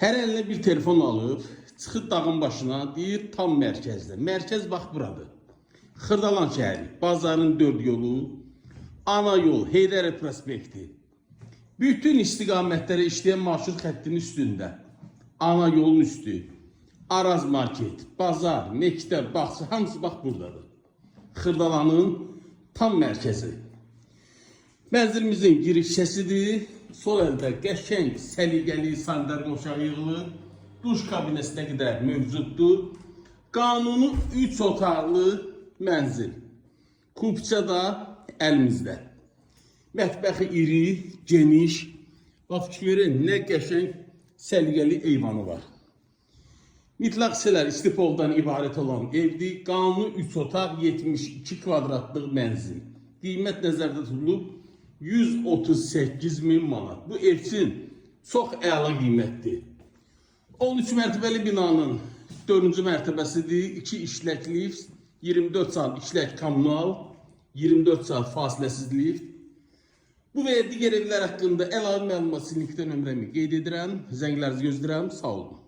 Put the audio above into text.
Hər əlinə bir telefon alıb, çıxıb dağın başına, deyir tam mərkəzdə. Mərkəz bax buradır. Xırdalan şəhəri, bazarın 4 yolu, ana yol, Heydər prospekti. Bütün istiqamətlərə işləyən marşrut xəttinin üstündə. Ana yolun üstü, Araz market, bazar, məktəb, bağça, hamısı bax buradadır. Xırdalanın tam mərkəzi. Mənzilimizin giriş hissəsidir. Sol əldə qəşəng, səliqəli sandal qoşağı yığılır. Duş kabinəsinə qədər mövcuddur. Qanuni 3 otaqlı mənzil. Kupça da əlimizdə. Mətbəxi iri, geniş. Bax fikir verin, nə qəşəng, səliqəli eyvanı var. Mütləq hissələr istipoldan ibarət olan evdir. Qanuni 3 otaq, 72 kvadratlıq mənzil. Qiymət nəzərdə tutulub 138.000 manat. Bu ev üçün çox əla qiymətdir. 13 mərtəbəli binanın 4-cü mərtəbəsidir. 2 işlək lift, 24 saat işlək kommunal, 24 saat fasiləsiz lift. Bu və digər evlər haqqında əlavə məlumat sizinlikdə nömrəmi qeyd edirəm. Zənglərinizi gözləyirəm. Sağ olun.